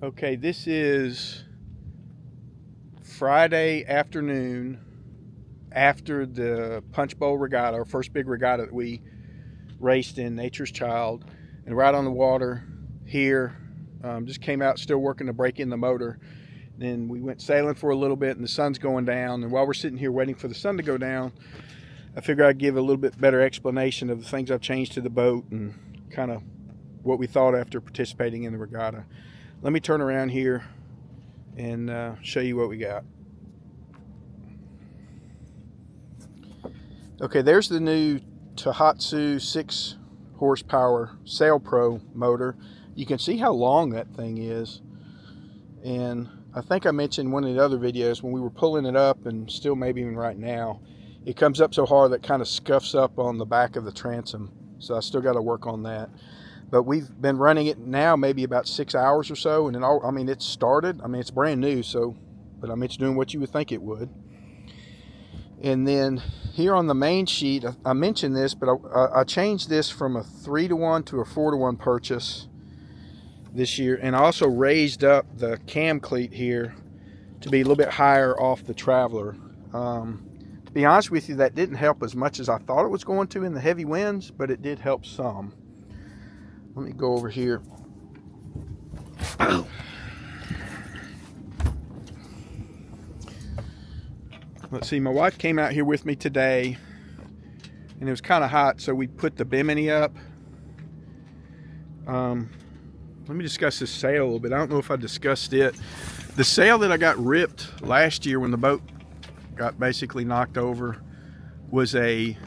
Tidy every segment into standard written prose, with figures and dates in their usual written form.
Okay, this is Friday afternoon after the Punch Bowl Regatta, our first big regatta that we raced in, Nature's Child, and right on the water here. Just came out, still working to break in the motor. Then we went sailing for a little bit, and the sun's going down. And while we're sitting here waiting for the sun to go down, I figured I'd give a little bit better explanation of the things I've changed to the boat and kind of what we thought after participating in the regatta. Let me turn around here and show you what we got. Okay, there's the new Tohatsu 6 horsepower Sail Pro motor. You can see how long that thing is. And I think I mentioned in one of the other videos when we were pulling it up, and still maybe even right now, it comes up so hard that it kind of scuffs up on the back of the transom. So I still got to work on that. But we've been running it now maybe about 6 hours or so, and then it's started. It's brand new, but it's doing what you would think it would. And then here on the main sheet, I mentioned this, but I changed this from a 3-to-1 to a 4-to-1 purchase this year, and I also raised up the cam cleat here to be a little bit higher off the Traveler. To be honest with you, that didn't help as much as I thought it was going to in the heavy winds, but it did help some. Let me go over here. Let's see, my wife came out here with me today, and it was kind of hot, so we put the bimini up. Let me discuss this sail a little bit. I don't know if I discussed it. The sail that I got ripped last year when the boat got basically knocked over was a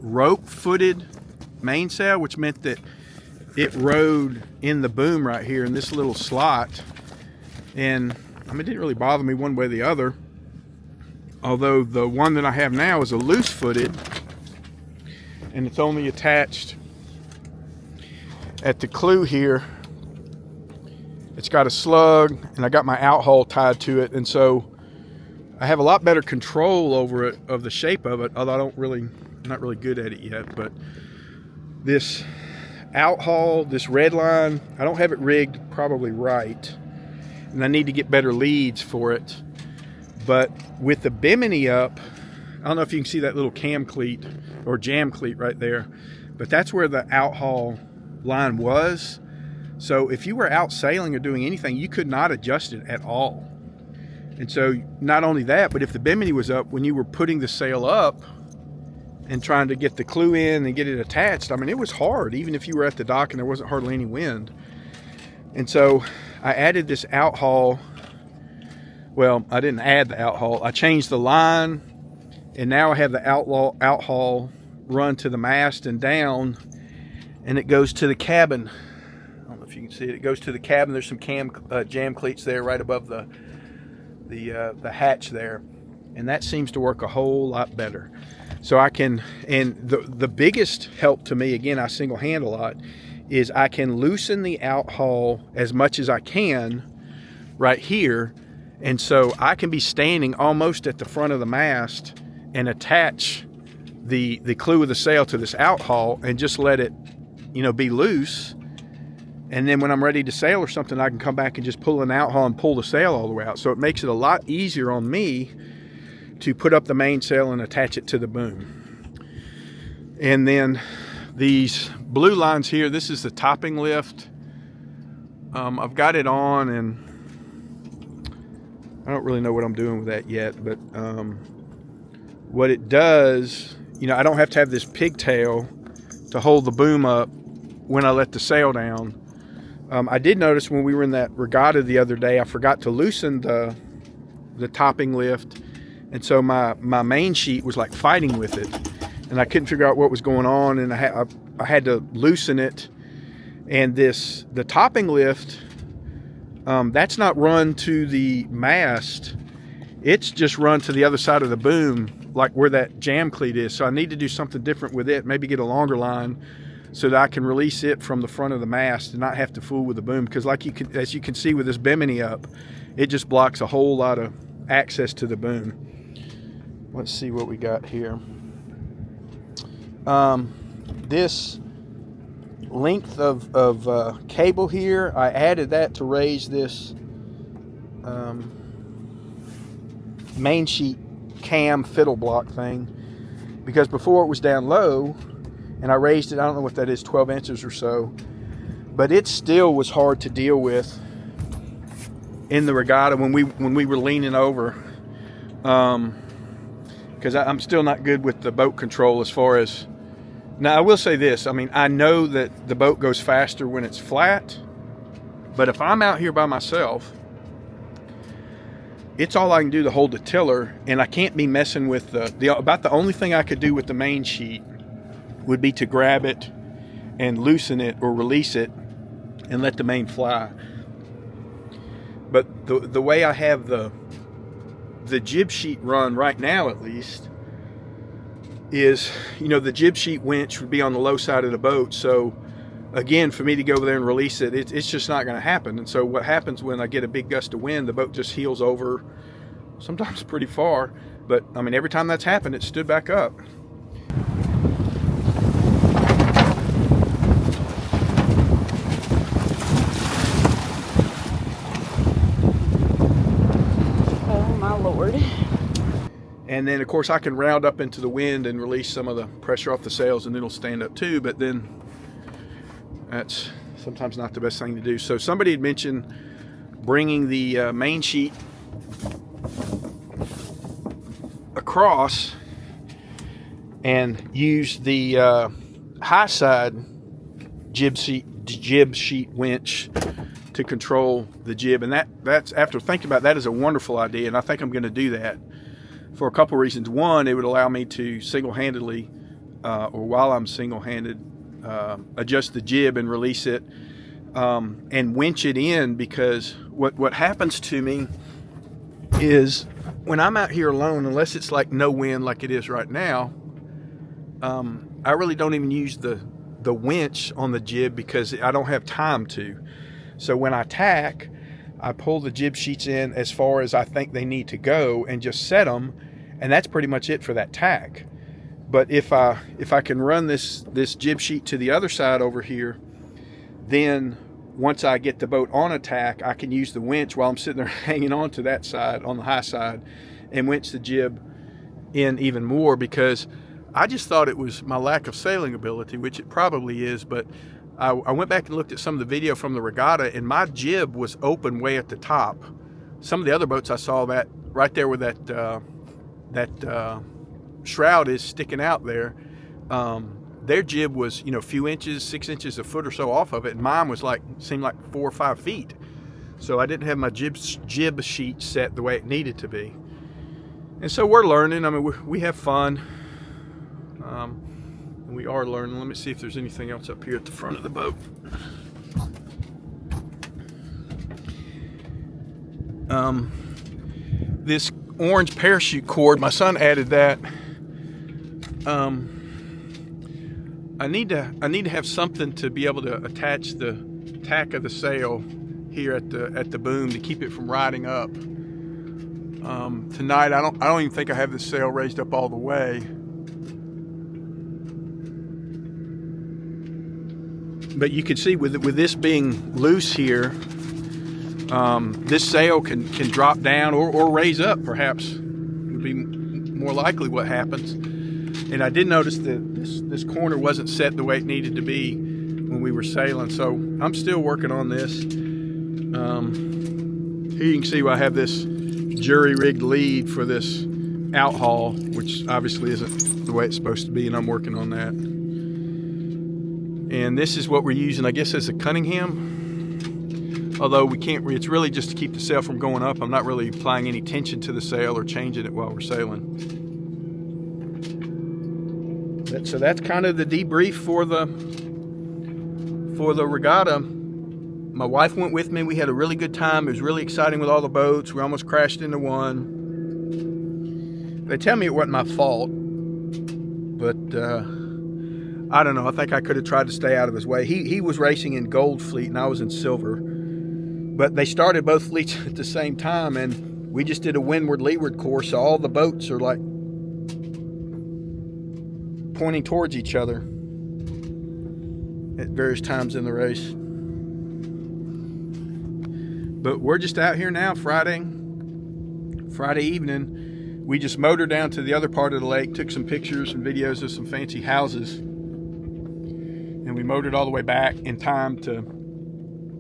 rope-footed mainsail, which meant that it rode in the boom right here in this little slot. And it didn't really bother me one way or the other. Although the one that I have now is a loose-footed, and it's only attached at the clew here. It's got a slug, and I got my outhaul tied to it, and so I have a lot better control over it, of the shape of it, although I'm not really good at it yet. But this outhaul, this red line, I don't have it rigged probably right, and I need to get better leads for it. But with the bimini up, I don't know if you can see that little cam cleat or jam cleat right there, but that's where the outhaul line was. So if you were out sailing or doing anything, you could not adjust it at all. And so not only that, but if the bimini was up, when you were putting the sail up and trying to get the clew in and get it attached, it was hard, even if you were at the dock and there wasn't hardly any wind. And so I added this outhaul. Well, I didn't add the outhaul. I changed the line, and now I have the outhaul run to the mast and down, and it goes to the cabin. I don't know if you can see it. It goes to the cabin. There's some jam cleats there right above the hatch there, and that seems to work a whole lot better. So I can, and the biggest help to me, again, I single hand a lot, is I can loosen the outhaul as much as I can right here, and so I can be standing almost at the front of the mast and attach the clew of the sail to this outhaul and just let it be loose. And then when I'm ready to sail or something, I can come back and just pull an outhaul and pull the sail all the way out. So it makes it a lot easier on me to put up the mainsail and attach it to the boom. And then these blue lines here, this is the topping lift. I've got it on, and I don't really know what I'm doing with that yet, but what it does, I don't have to have this pigtail to hold the boom up when I let the sail down. I did notice when we were in that regatta the other day, I forgot to loosen the topping lift, and so my main sheet was like fighting with it, and I couldn't figure out what was going on, and I had to loosen it. And the topping lift, that's not run to the mast, it's just run to the other side of the boom, like where that jam cleat is. So I need to do something different with it, maybe get a longer line so that I can release it from the front of the mast and not have to fool with the boom. Because as you can see with this bimini up, it just blocks a whole lot of access to the boom. Let's see what we got here. This length of cable here. I added that to raise this main sheet cam fiddle block thing, because before it was down low, and I raised it, I don't know what that is, 12 inches or so, but it still was hard to deal with in the regatta when we were leaning over, because I'm still not good with the boat control as far as. Now I will say this, I mean, I know that the boat goes faster when it's flat, but if I'm out here by myself, it's all I can do to hold the tiller, and I can't be messing with about the only thing I could do with the main sheet would be to grab it and loosen it or release it and let the main fly. But the way I have the jib sheet run right now, at least, is, you know, the jib sheet winch would be on the low side of the boat. So again, for me to go over there and release it, it's just not going to happen. And so what happens when I get a big gust of wind, the boat just heels over, sometimes pretty far. But I mean, every time that's happened, it stood back up. Oh my Lord. And then of course I can round up into the wind and release some of the pressure off the sails, and it'll stand up too, but then that's sometimes not the best thing to do. So somebody had mentioned bringing the main sheet across and use the high side jib sheet winch to control the jib. And that's, after thinking about that, is a wonderful idea, and I think I'm going to do that for a couple reasons. One, it would allow me to single-handedly, or while I'm single-handed, adjust the jib and release it, and winch it in, because what happens to me is when I'm out here alone, unless it's like no wind like it is right now, I really don't even use the winch on the jib because I don't have time to. So when I tack, I pull the jib sheets in as far as I think they need to go and just set them, and that's pretty much it for that tack. But if I can run this jib sheet to the other side over here, then once I get the boat on a tack, I can use the winch while I'm sitting there hanging on to that side, on the high side, and winch the jib in even more, because I just thought it was my lack of sailing ability, which it probably is, but I went back and looked at some of the video from the regatta, and my jib was open way at the top. Some of the other boats I saw, that right there where that shroud is sticking out there, their jib was, you know, a few inches, 6 inches, a foot or so off of it, and mine was seemed like 4 or 5 feet. So I didn't have my jib sheet set the way it needed to be. And so we're learning. I mean, we have fun. We are learning. Let me see if there's anything else up here at the front of the boat. This orange parachute cord, my son added that. I need to have something to be able to attach the tack of the sail here at the boom to keep it from riding up. Tonight I don't even think I have the sail raised up all the way. But you can see with this being loose here, this sail can drop down or raise up, perhaps, would be more likely what happens. And I did notice that this corner wasn't set the way it needed to be when we were sailing, so I'm still working on this. Here you can see I have this jury-rigged lead for this outhaul, which obviously isn't the way it's supposed to be, and I'm working on that. And this is what we're using, I guess, as a Cunningham. Although we can't, it's really just to keep the sail from going up. I'm not really applying any tension to the sail or changing it while we're sailing. So that's kind of the debrief for the regatta. My wife went with me. We had a really good time. It was really exciting with all the boats. We almost crashed into one. They tell me it wasn't my fault, but I don't know. I think I could have tried to stay out of his way. He was racing in gold fleet and I was in silver. But they started both fleets at the same time, and we just did a windward-leeward course, so all the boats are like pointing towards each other. at various times in the race. But we're just out here now, Friday evening. We just motored down to the other part of the lake, took some pictures and videos of some fancy houses, and we motored all the way back in time to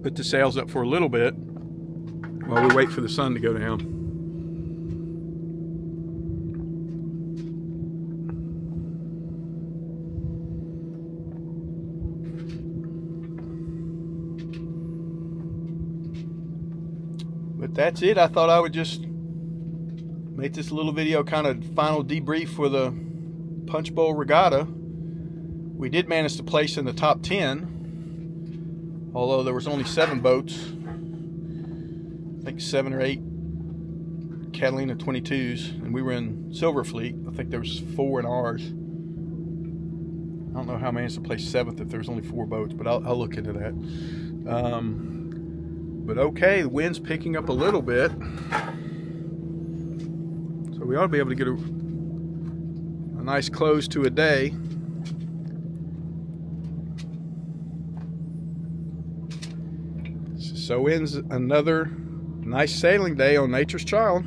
put the sails up for a little bit while we wait for the sun to go down. But that's it. I thought I would just make this little video kind of final debrief for the Punch Bowl Regatta. We did manage to place in the top 10, although there was only 7 boats. I think 7 or 8 Catalina 22s, and we were in Silver Fleet. I think there was 4 in ours. I don't know how I managed to place 7th if there was only 4 boats, but I'll look into that. But okay, the wind's picking up a little bit, so we ought to be able to get a nice close to a day. So ends another nice sailing day on Nature's Child.